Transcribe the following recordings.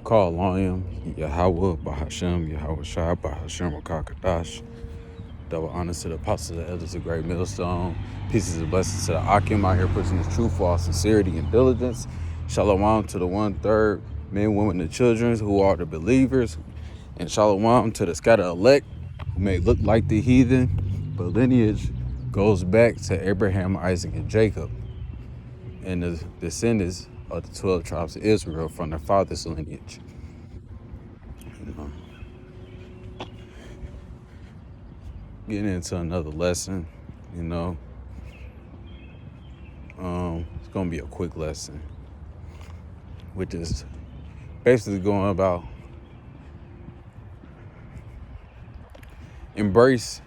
Call on him, Yahweh, Bahashem, Yahweh Shai, Bahashem, Rakakadash. Double honors to the apostles and elders of Great Millstone. Pieces of blessings to the Akim out here pushing his truth for all sincerity and diligence. Shalom to the 1/3 men, women, and children who are the believers. And shalom to the scattered elect who may look like the heathen, but lineage goes back to Abraham, Isaac, and Jacob, and the descendants of the 12 tribes of Israel from their father's lineage. You know, getting into another lesson, you know. It's gonna be a quick lesson, which is basically going about embrace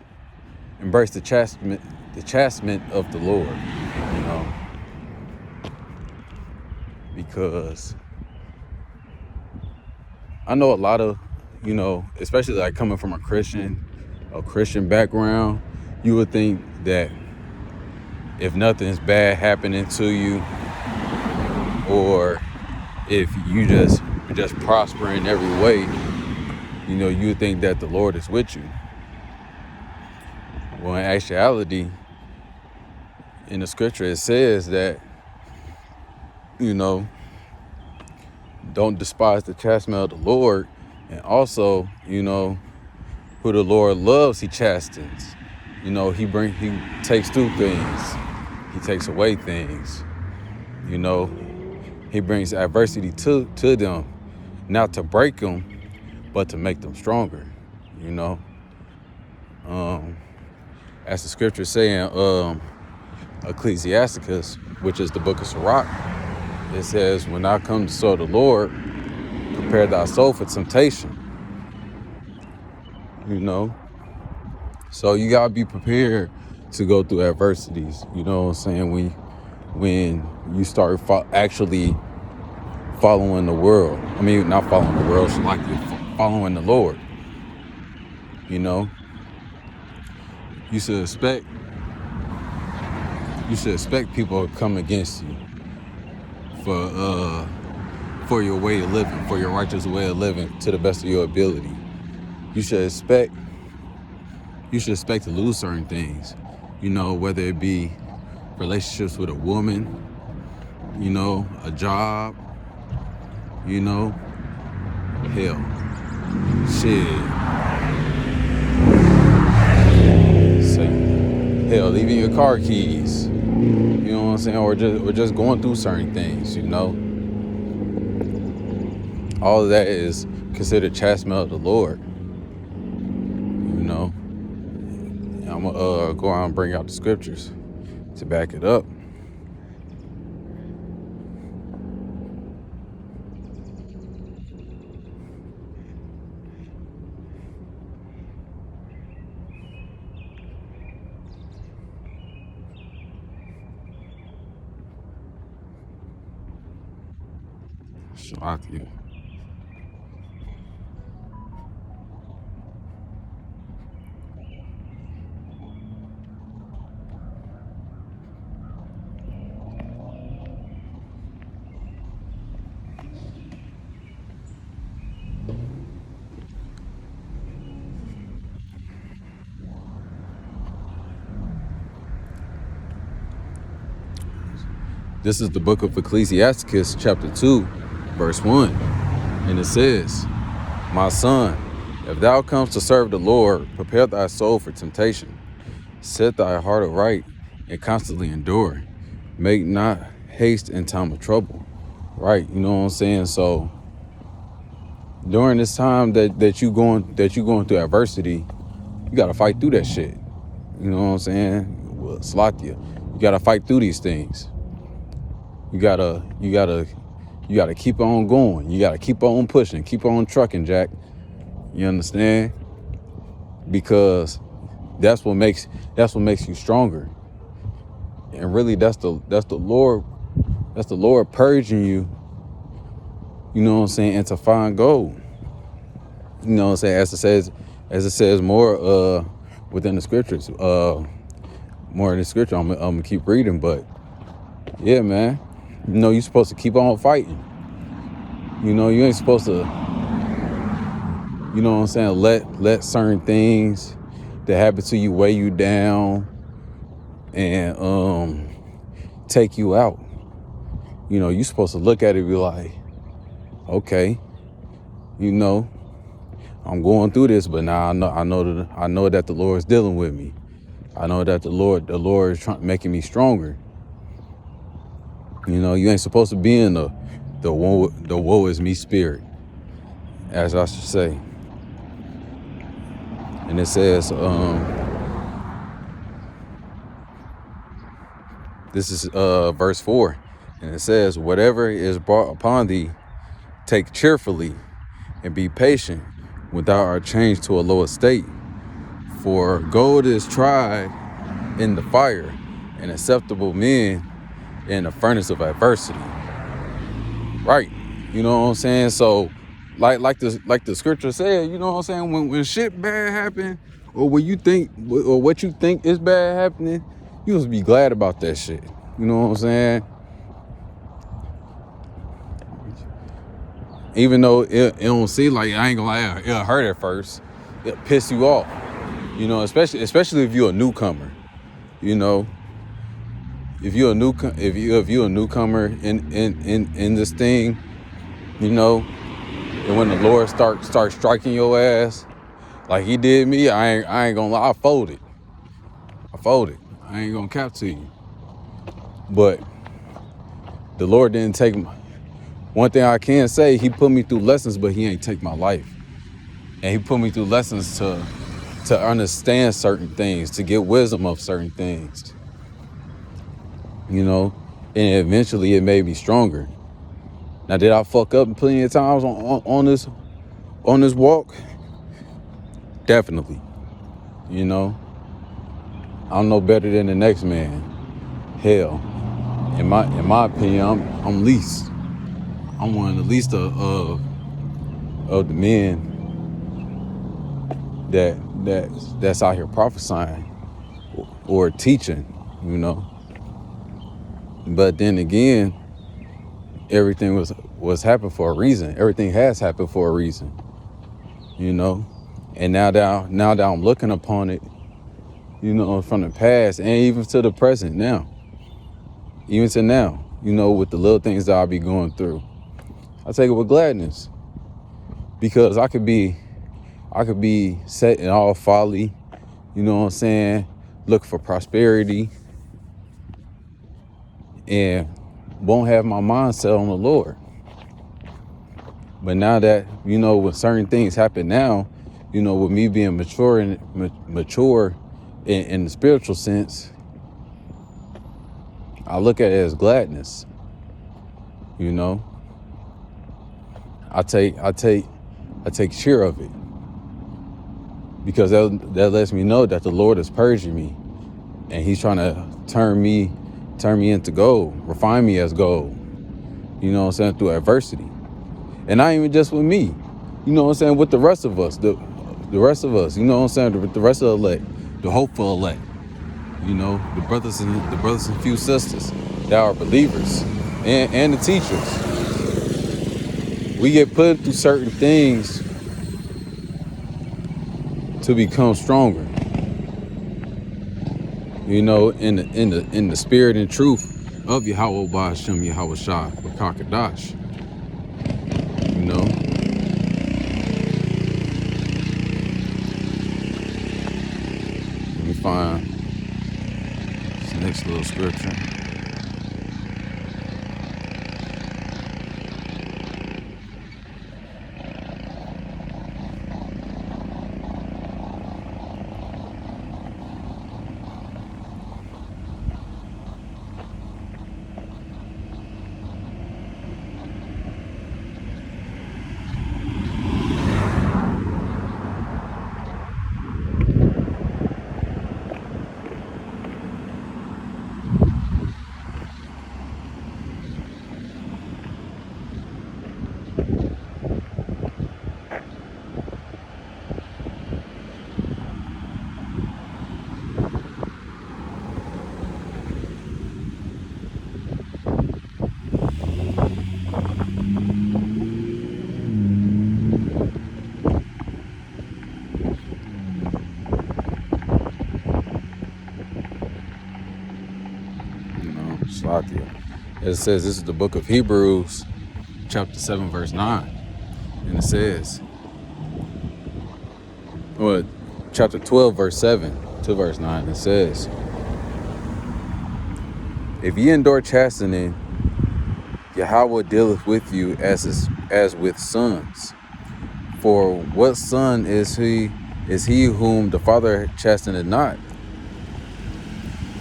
the chastisement of the Lord, you know, because I know a lot of, you know, especially like coming from a Christian background, you would think that if nothing's bad happening to you, or if you just prosper in every way, you know, you would think that the Lord is with you. Well, in actuality, in the scripture, it says that, you know, don't despise the chastisement of the Lord, and also, you know, who the Lord loves, he chastens. You know, he takes through things, he takes away things. You know, he brings adversity to them, not to break them, but to make them stronger. You know, as the scripture saying, Ecclesiasticus, which is the book of Sirach, it says, when I come to serve the Lord, prepare thy soul for temptation. You know, so you gotta be prepared to go through adversities. You know what I'm saying? When you start actually following the world. I mean, not following the world, so like you're following the Lord. You know, you should expect people to come against you for your way of living, for your righteous way of living to the best of your ability. You should expect to lose certain things, you know, whether it be relationships with a woman, you know, a job, you know, hell, shit, hell, even your car keys, you know what I'm saying, or just going through certain things, you know. All of that is considered chastisement of the Lord, you know. I'm gonna go out and bring out the scriptures to back it up. Shock you. This is the book of Ecclesiasticus, chapter 2, verse 1. And it says, my son, if thou comes to serve the Lord, prepare thy soul for temptation. Set thy heart aright and constantly endure. Make not haste in time of trouble. Right? You know what I'm saying? So during this time that you going through adversity, you gotta fight through that shit. You know what I'm saying? Well, Slatia. You gotta fight through these things. You gotta keep on going. You gotta keep on pushing, keep on trucking, Jack. You understand? Because that's what makes you stronger. And really that's the Lord purging you, you know what I'm saying, and to find gold. You know what I'm saying? As it says more within the scriptures. More in the scripture, I'm gonna keep reading, but yeah, man. You know, you're supposed to keep on fighting. You know, you ain't supposed to, you know what I'm saying, let certain things that happen to you weigh you down and take you out. You know, you're supposed to look at it and be like, okay, you know, I'm going through this, but now I know that the Lord is dealing with me. I know that the Lord is making me stronger. You know, you ain't supposed to be in the woe is me spirit, as I should say. And it says, this is verse 4, and it says, whatever is brought upon thee, take cheerfully, and be patient, without our change to a lower state. For gold is tried in the fire, and acceptable men in the furnace of adversity. Right. You know what I'm saying? So like the scripture said, you know what I'm saying, when shit bad happen, or when you think, or what you think is bad happening, you must be glad about that shit. You know what I'm saying? Even though it don't seem like, I ain't gonna lie, it'll hurt at first. It'll piss you off. You know, especially if you're a newcomer. You know, if you're a newcomer in this thing, you know, and when the Lord starts striking your ass like he did me, I ain't gonna lie, I folded. I ain't gonna cap to you. But the Lord didn't take my, one thing I can say, he put me through lessons, but he ain't take my life. And he put me through lessons to understand certain things, to get wisdom of certain things. You know, and eventually it made me stronger. Now, did I fuck up plenty of times on this walk? Definitely. You know, I'm no better than the next man. Hell, in my opinion, I'm least. I'm one of the least of the men that's out here prophesying or teaching. You know, but then again, everything was happened for a reason. Everything has happened for a reason. You know, and now that I'm looking upon it, you know, from the past and even to the present now, even to now, you know, with the little things that I'll be going through, I take it with gladness, because I could be set in all folly, you know what I'm saying, look for prosperity, and won't have my mind set on the Lord. But now that, you know, when certain things happen now, you know, with me being mature in the spiritual sense, I look at it as gladness. You know, I take cheer of it, because that lets me know that the Lord is purging me, and he's trying to turn me into gold, refine me as gold. You know what I'm saying, through adversity. And not even just with me, you know what I'm saying, with the rest of us, the rest of us, you know what I'm saying, the rest of the elect, the hopeful elect, you know, the brothers and few sisters that are believers, and the teachers. We get put through certain things to become stronger, you know, in the spirit and truth of Yahweh Ba'ashem Yahweh Shah Kakadash. You know, let me find this next little scripture. Salakia. It says, this is the book of Hebrews, chapter 7, verse 9. And it says, well, chapter 12, verse 7 to verse 9. It says, if ye endure chastening, Yahweh dealeth with you as with sons. For what son is he whom the Father chasteneth not?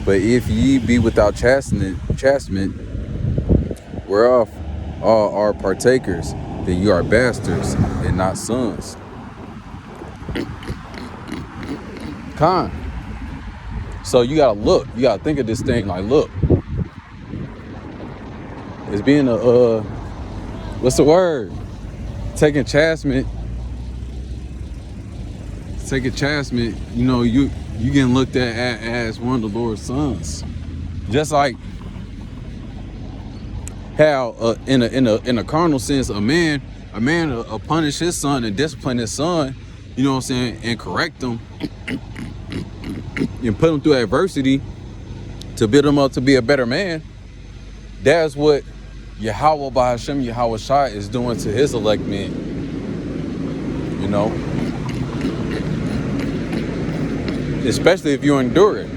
But if ye be without chastisement, whereof all are partakers, then you are bastards and not sons. Con. So you gotta look. You gotta think of this thing like, look. It's being a what's the word? Taking chastisement. You know, you getting looked at as one of the Lord's sons. Just like how in a carnal sense, a man will punish his son and discipline his son, you know what I'm saying, and correct him and put him through adversity to build him up to be a better man. That's what Yahweh Bahashem Yahweh Shai is doing to his elect men. You know, especially if you endure it.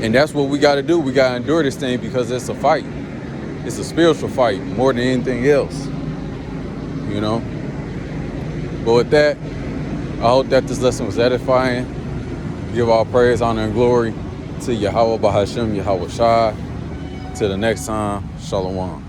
And that's what we got to do. We got to endure this thing because it's a fight. It's a spiritual fight more than anything else. You know. But with that, I hope that this lesson was edifying. Give all praise, honor, and glory to Yahweh Bahashem Yahweh Shai. Till the next time, Shalom.